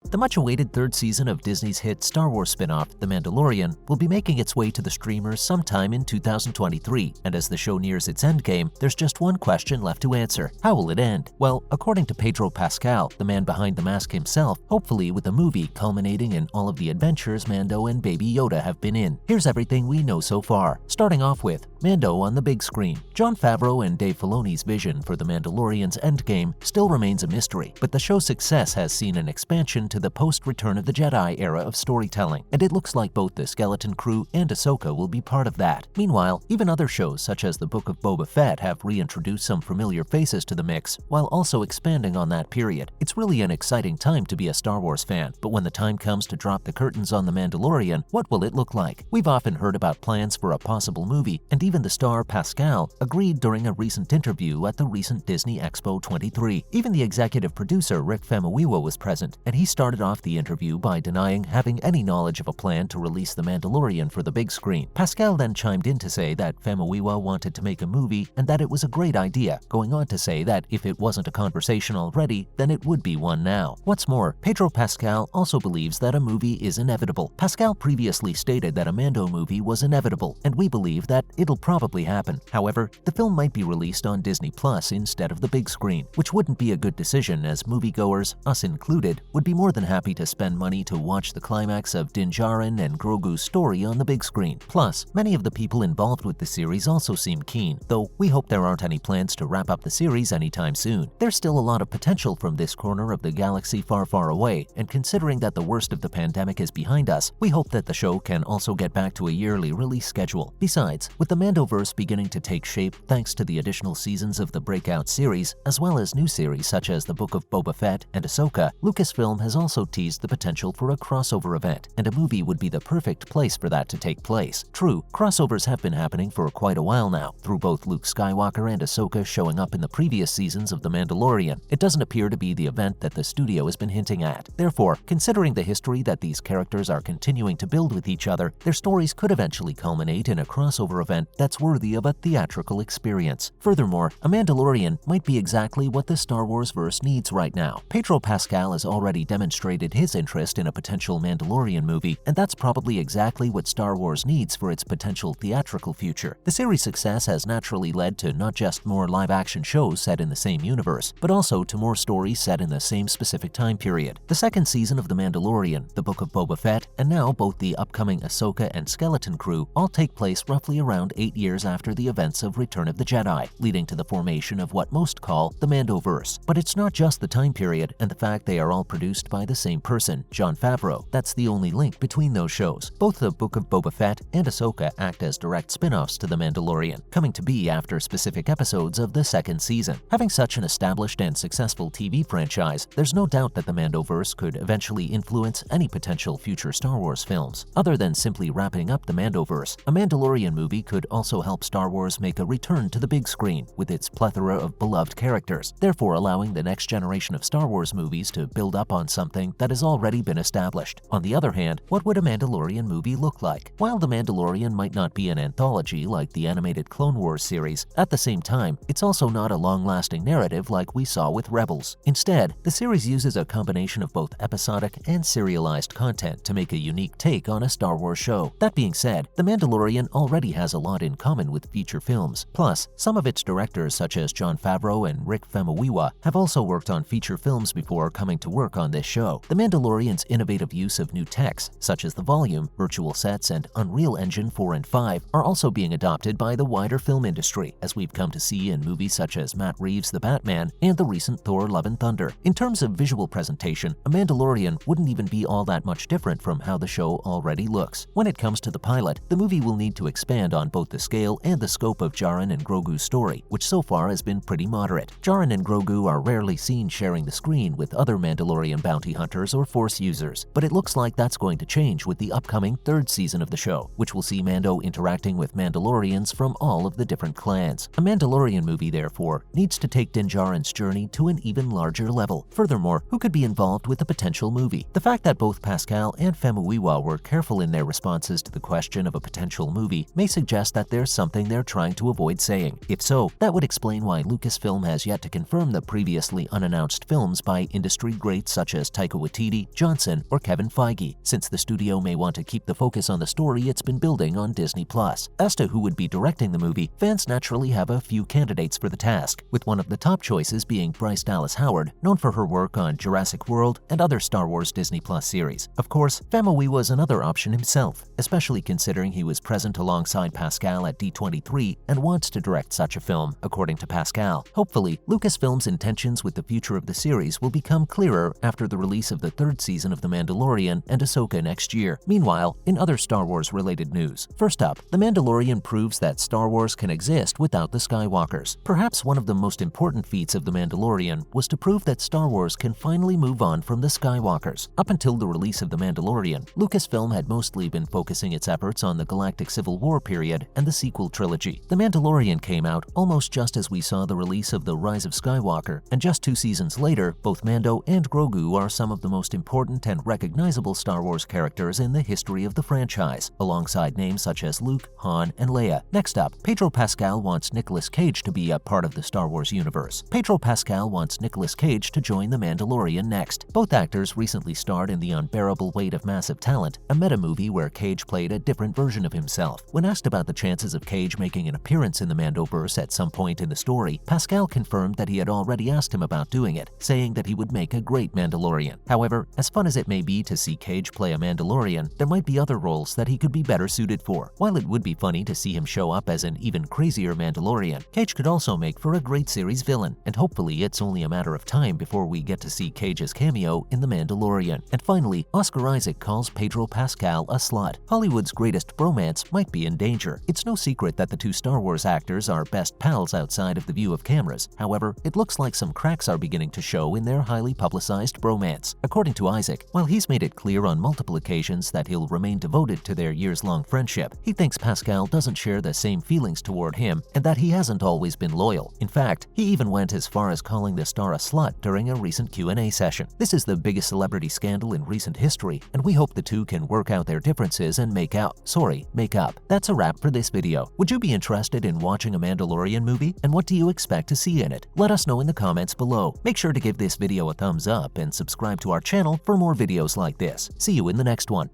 The much-awaited third season of Disney's hit Star Wars spin-off, The Mandalorian, will be making its way to the streamers sometime in 2023, and as the show nears its endgame, there's just one question left to answer. How will it end? Well, according to Pedro Pascal, the man behind the mask himself, hopefully with a movie culminating in all of the adventures Mando and Baby Yoda have been in. Here's everything we know so far. Starting off with Mando on the big screen. Jon Favreau and Dave Filoni's vision for The Mandalorian's endgame still remains a mystery, but the show's success has seen an expansion to the post-Return of the Jedi era of storytelling, and it looks like both the Skeleton Crew and Ahsoka will be part of that. Meanwhile, even other shows such as The Book of Boba Fett have reintroduced some familiar faces to the mix, while also expanding on that period. It's really an exciting time to be a Star Wars fan, but when the time comes to drop the curtains on The Mandalorian, what will it look like? We've often heard about plans for a possible movie, and even the star Pascal agreed during a recent interview at the recent Disney Expo 23. Even the executive producer Rick Famuyiwa was present, and he started off the interview by denying having any knowledge of a plan to release The Mandalorian for the big screen. Pascal then chimed in to say that Famuyiwa wanted to make a movie and that it was a great idea, going on to say that if it wasn't a conversation already, then it would be one now. What's more, Pedro Pascal also believes that a movie is inevitable. Pascal previously stated that a Mando movie was inevitable, and we believe that it'll probably happen. However, the film might be released on Disney Plus instead of the big screen, which wouldn't be a good decision as moviegoers, us included, would be more than happy to spend money to watch the climax of Din Djarin and Grogu's story on the big screen. Plus, many of the people involved with the series also seem keen, though we hope there aren't any plans to wrap up the series anytime soon. There's still a lot of potential from this corner of the galaxy far, far away, and considering that the worst of the pandemic is behind us, we hope that the show can also get back to a yearly release schedule. Besides, with the Mandoverse beginning to take shape thanks to the additional seasons of the Breakout series, as well as new series such as The Book of Boba Fett and Ahsoka, Lucasfilm has also teased the potential for a crossover event, and a movie would be the perfect place for that to take place. True, crossovers have been happening for quite a while now, through both Luke Skywalker and Ahsoka showing up in the previous seasons of The Mandalorian. It doesn't appear to be the event that the studio has been hinting at. Therefore, considering the history that these characters are continuing to build with each other, their stories could eventually culminate in a crossover event that's worthy of a theatrical experience. Furthermore, a Mandalorian might be exactly what the Star Wars verse needs right now. Pedro Pascal has already demonstrated his interest in a potential Mandalorian movie, and that's probably exactly what Star Wars needs for its potential theatrical future. The series' success has naturally led to not just more live-action shows set in the same universe, but also to more stories set in the same specific time period. The second season of The Mandalorian, The Book of Boba Fett, and now both the upcoming Ahsoka and Skeleton Crew all take place roughly around 8 years after the events of Return of the Jedi, leading to the formation of what most call the Mandoverse. But it's not just the time period and the fact they are all produced by the same person, Jon Favreau, that's the only link between those shows. Both The Book of Boba Fett and Ahsoka act as direct spin-offs to The Mandalorian, coming to be after specific episodes of the second season. Having such an established and successful TV franchise, there's no doubt that the Mandoverse could eventually influence any potential future Star Wars films. Other than simply wrapping up the Mandoverse, a Mandalorian movie could also help Star Wars make a return to the big screen with its plethora of beloved characters, therefore allowing the next generation of Star Wars movies to build up on something that has already been established. On the other hand, what would a Mandalorian movie look like? While The Mandalorian might not be an anthology like the animated Clone Wars series, at the same time, it's also not a long-lasting narrative like we saw with Rebels. Instead, the series uses a combination of both episodic and serialized content to make a unique take on a Star Wars show. That being said, The Mandalorian already has a lot in common with feature films. Plus, some of its directors such as Jon Favreau and Rick Famuyiwa have also worked on feature films before coming to work on this show. The Mandalorian's innovative use of new techs, such as the volume, virtual sets, and Unreal Engine 4 and 5, are also being adopted by the wider film industry, as we've come to see in movies such as Matt Reeves' The Batman and the recent Thor: Love and Thunder. In terms of visual presentation, a Mandalorian wouldn't even be all that much different from how the show already looks. When it comes to the pilot, the movie will need to expand on both the scale and the scope of Djarin and Grogu's story, which so far has been pretty moderate. Djarin and Grogu are rarely seen sharing the screen with other Mandalorian bounty hunters or Force users, but it looks like that's going to change with the upcoming third season of the show, which will see Mando interacting with Mandalorians from all of the different clans. A Mandalorian movie, therefore, needs to take Din Djarin's journey to an even larger level. Furthermore, who could be involved with a potential movie? The fact that both Pascal and Famuyiwa were careful in their responses to the question of a potential movie may suggest that there's something they're trying to avoid saying. If so, that would explain why Lucasfilm has yet to confirm the previously unannounced films by industry greats such as Taika Waititi, Johnson, or Kevin Feige, since the studio may want to keep the focus on the story it's been building on Disney+. As to who would be directing the movie, fans naturally have a few candidates for the task, with one of the top choices being Bryce Dallas Howard, known for her work on Jurassic World and other Star Wars Disney+ series. Of course, Famuyiwa was another option himself, especially considering he was present alongside Pascal at D23 and wants to direct such a film, according to Pascal. Hopefully, Lucasfilm's intentions with the future of the series will become clearer after the release of the third season of The Mandalorian and Ahsoka next year. Meanwhile, in other Star Wars-related news, first up, The Mandalorian proves that Star Wars can exist without the Skywalkers. Perhaps one of the most important feats of The Mandalorian was to prove that Star Wars can finally move on from the Skywalkers. Up until the release of The Mandalorian, Lucasfilm had mostly been focusing its efforts on the Galactic Civil War period and the sequel trilogy. The Mandalorian came out almost just as we saw the release of The Rise of Skywalker, and just 2 seasons later, both Mando and Grogu are some of the most important and recognizable Star Wars characters in the history of the franchise, alongside names such as Luke, Han, and Leia. Next up, Pedro Pascal wants Nicolas Cage to be a part of the Star Wars universe. Pedro Pascal wants Nicolas Cage to join The Mandalorian next. Both actors recently starred in The Unbearable Weight of Massive Talent, a meta-movie where Cage played a different version of himself. When asked about the chances of Cage making an appearance in the Mandoverse at some point in the story, Pascal confirmed that he had already asked him about doing it, saying that he would make a great Mandalorian. However, as fun as it may be to see Cage play a Mandalorian, there might be other roles that he could be better suited for. While it would be funny to see him show up as an even crazier Mandalorian, Cage could also make for a great series villain, and hopefully it's only a matter of time before we get to see Cage's cameo in The Mandalorian. And finally, Oscar Isaac calls Pedro Pascal a slut. Hollywood's greatest bromance might be in danger. It's no secret that the two Star Wars actors are best pals outside of the view of cameras. However, it looks like some cracks are beginning to show in their highly publicized bromance. According to Isaac, while he's made it clear on multiple occasions that he'll remain devoted to their years-long friendship, he thinks Pascal doesn't share the same feelings toward him and that he hasn't always been loyal. In fact, he even went as far as calling the star a slut during a recent Q&A session. This is the biggest celebrity scandal in recent history, and we hope the two can work out their differences and make up. That's a wrap for this video. Would you be interested in watching a Mandalorian movie? And what do you expect to see in it? Let us know in the comments below. Make sure to give this video a thumbs up and subscribe to our channel for more videos like this. See you in the next one.